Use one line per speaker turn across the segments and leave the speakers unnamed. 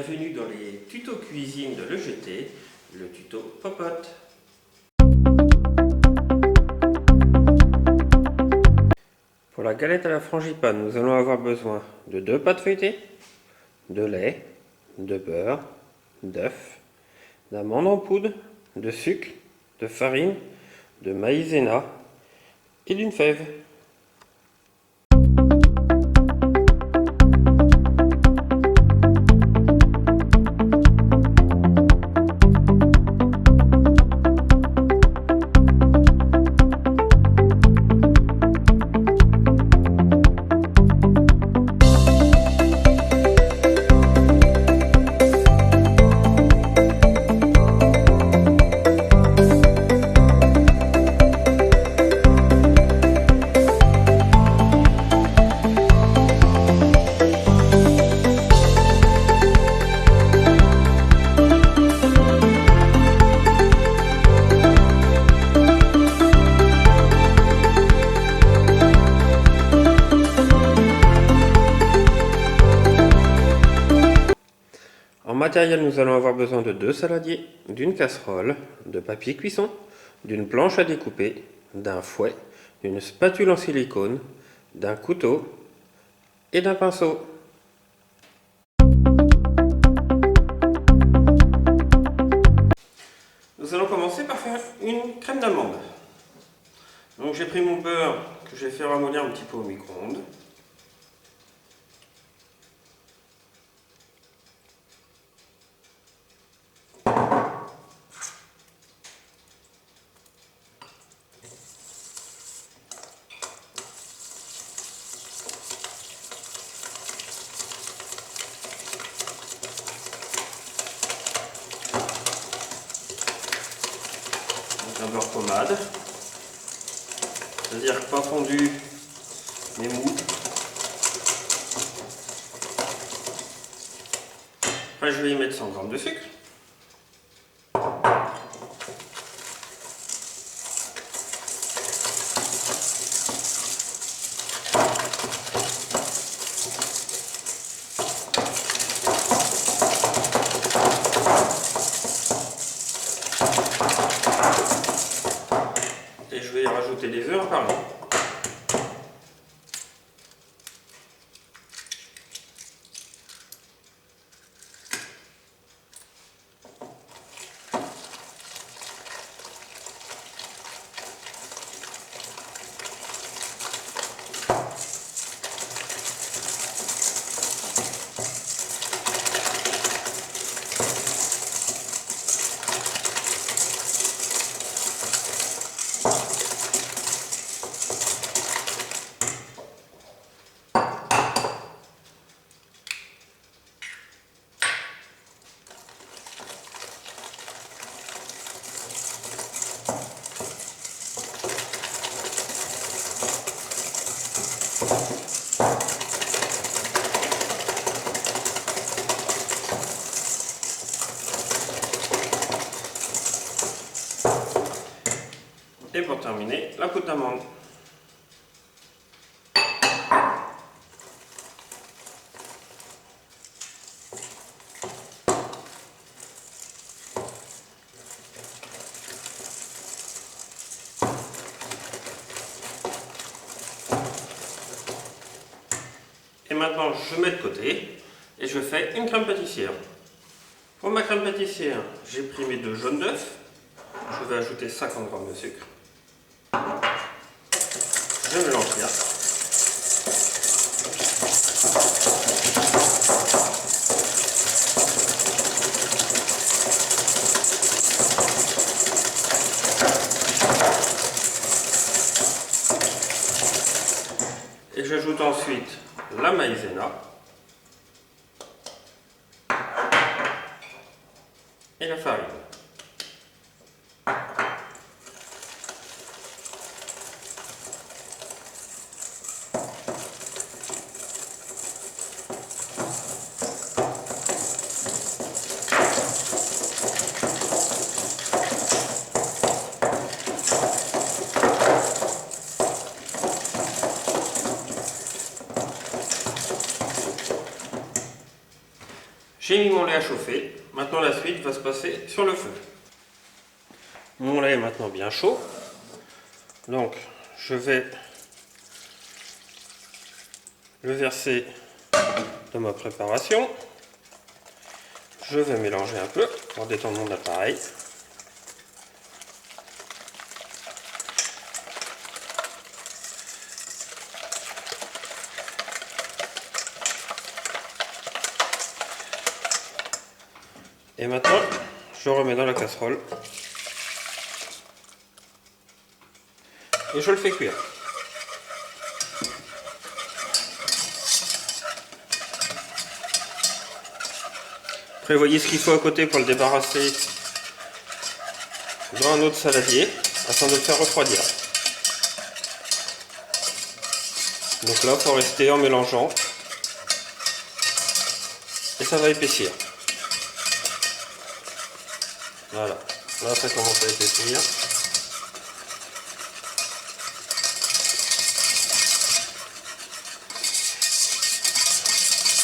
Bienvenue dans les tutos cuisine de l'EGT, le tuto popote. Pour la galette à la frangipane, nous allons avoir besoin de 2 pâtes feuilletées, de lait, de beurre, d'œufs, d'amandes en poudre, de sucre, de farine, de maïzena et d'une fève. En matériel, nous allons avoir besoin de 2 saladiers, d'une casserole, de papier cuisson, d'une planche à découper, d'un fouet, d'une spatule en silicone, d'un couteau et d'un pinceau. Nous allons commencer par faire une crème d'amande. Donc j'ai pris mon beurre que je vais faire ramollir un petit peu au micro-ondes. Un beurre pommade, c'est-à-dire pas fondu mais mou. Après je vais y mettre 100 g de sucre. Et je vais y rajouter des œufs par là. Et pour terminer, la poudre d'amande. Et maintenant, je mets de côté et je fais une crème pâtissière. Pour ma crème pâtissière, j'ai pris mes 2 jaunes d'œufs. Je vais ajouter 50 g de sucre. Je mélange bien. Et j'ajoute ensuite la maïzena et la farine. J'ai mis mon lait à chauffer. Maintenant la suite va se passer sur le feu. Mon lait est maintenant bien chaud. Donc je vais le verser dans ma préparation. Je vais mélanger un peu pour détendre mon appareil. Et maintenant, je remets dans la casserole et je le fais cuire. Prévoyez ce qu'il faut à côté pour le débarrasser dans un autre saladier afin de le faire refroidir. Donc là, il faut rester en mélangeant et ça va épaissir. Voilà, là ça commence à épaissir.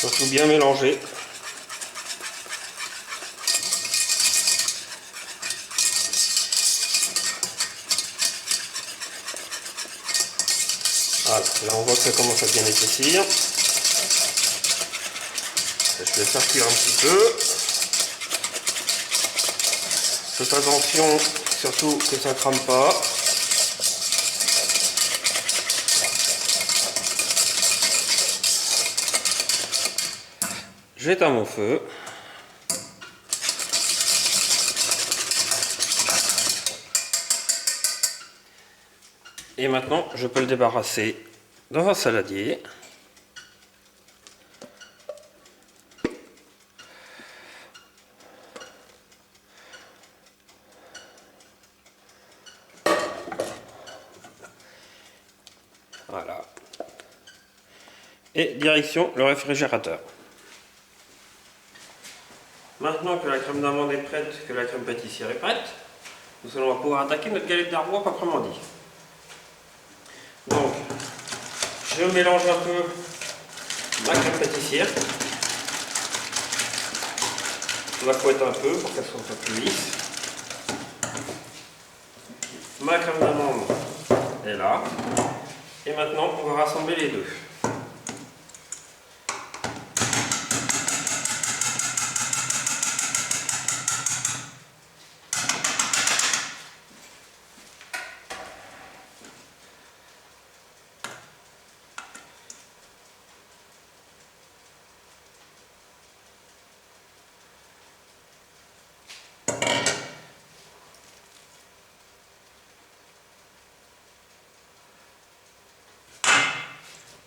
Il faut bien mélanger. Voilà, là on voit que ça commence à bien épaissir. Je vais faire cuire un petit peu. Faites attention, surtout que ça ne crame pas. J'éteins mon feu. Et maintenant, je peux le débarrasser dans un saladier. Voilà. Et direction le réfrigérateur. Maintenant que la crème d'amande est prête, que la crème pâtissière est prête, nous allons pouvoir attaquer notre galette d'arbois proprement dit. Donc, je mélange un peu ma crème pâtissière. Je la fouette un peu pour qu'elle soit un peu plus lisse. Ma crème d'amande est là. Et maintenant, on va rassembler les deux.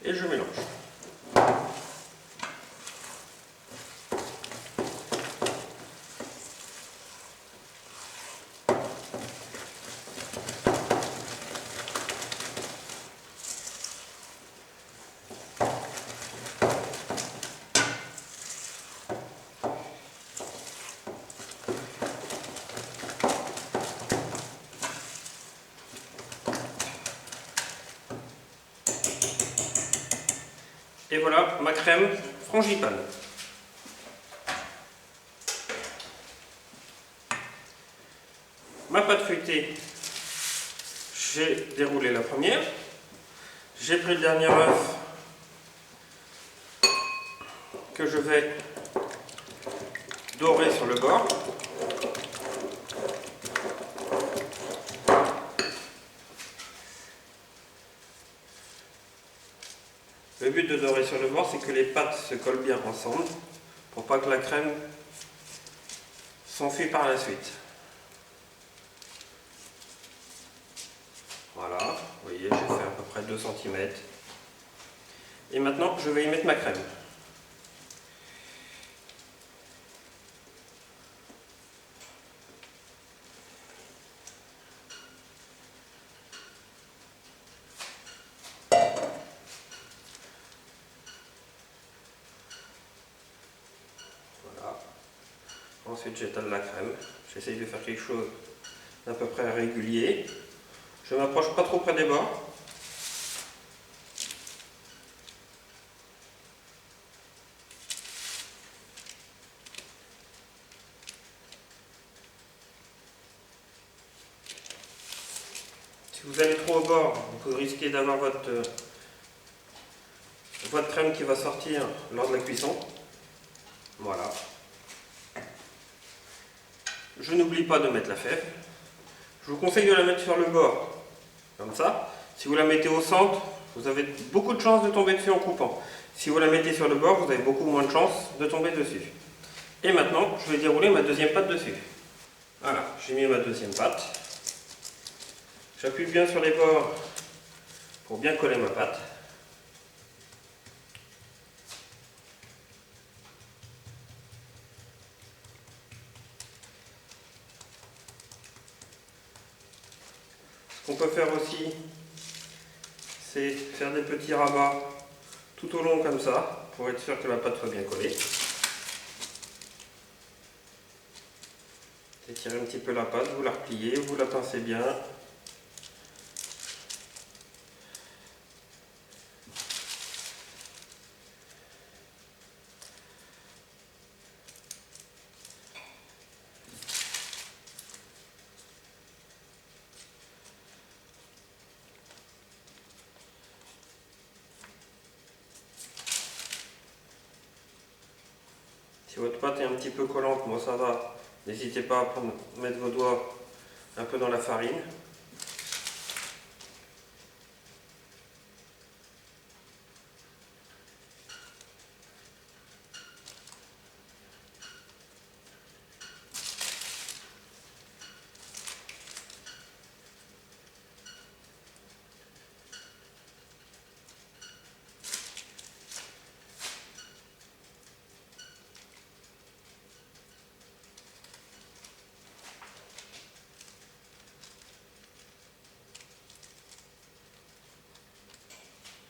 Et je mélange. Et voilà ma crème frangipane. Ma pâte feuilletée, j'ai déroulé la première. J'ai pris le dernier œuf que je vais dorer sur le bord. Le but de dorer sur le bord, c'est que les pâtes se collent bien ensemble pour pas que la crème s'enfuit par la suite. Voilà, vous voyez, j'ai fait à peu près 2 cm. Et maintenant, je vais y mettre ma crème. Ensuite, j'étale la crème. J'essaye de faire quelque chose d'à peu près régulier. Je ne m'approche pas trop près des bords. Si vous allez trop au bord, vous risquez d'avoir votre crème qui va sortir lors de la cuisson. Voilà. Je n'oublie pas de mettre la fève. Je vous conseille de la mettre sur le bord, comme ça. Si vous la mettez au centre, vous avez beaucoup de chances de tomber dessus en coupant. Si vous la mettez sur le bord, vous avez beaucoup moins de chances de tomber dessus. Et maintenant, je vais dérouler ma deuxième pâte dessus. Voilà, j'ai mis ma deuxième pâte. J'appuie bien sur les bords pour bien coller ma pâte. Ce qu'on peut faire aussi, c'est faire des petits rabats tout au long comme ça, pour être sûr que la pâte soit bien collée. Étirez un petit peu la pâte, vous la repliez, vous la pincez bien. Si votre pâte est un petit peu collante, moi ça va, n'hésitez pas à mettre vos doigts un peu dans la farine.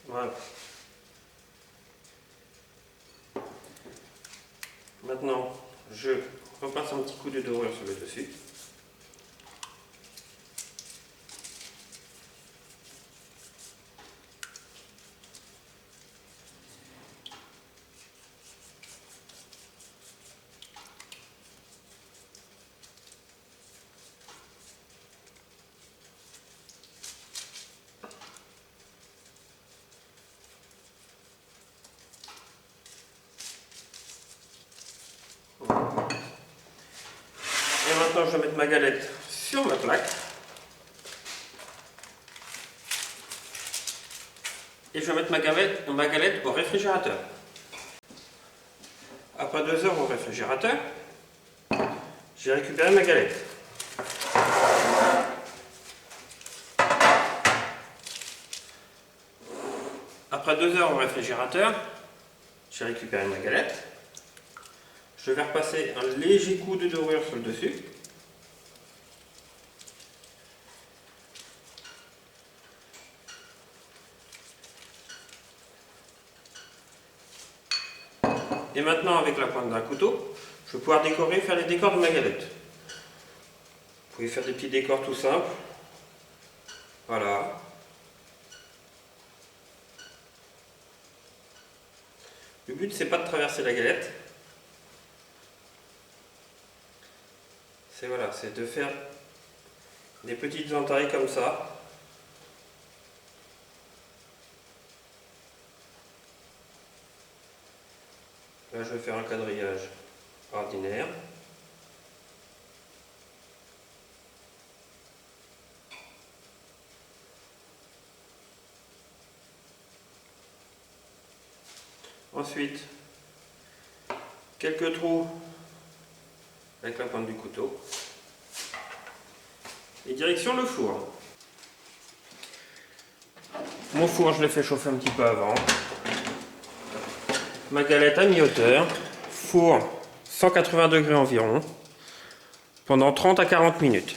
Voilà. Maintenant, je repasse un petit coup de dorure sur le dessus. Et maintenant, je vais mettre ma galette sur ma plaque. Et je vais mettre ma galette au réfrigérateur. Après 2 heures au réfrigérateur, j'ai récupéré ma galette. Après 2 heures au réfrigérateur, j'ai récupéré ma galette. Je vais repasser un léger coup de dorure sur le dessus. Et maintenant, avec la pointe d'un couteau, je vais pouvoir décorer, faire les décors de ma galette. Vous pouvez faire des petits décors tout simples. Voilà. Le but, c'est pas de traverser la galette. C'est de faire des petites entailles comme ça. Là, je vais faire un quadrillage ordinaire. Ensuite, quelques trous avec la pointe du couteau. Et direction le four. Mon four, je l'ai fait chauffer un petit peu avant. Ma galette à mi-hauteur. Four 180 degrés environ. Pendant 30 à 40 minutes.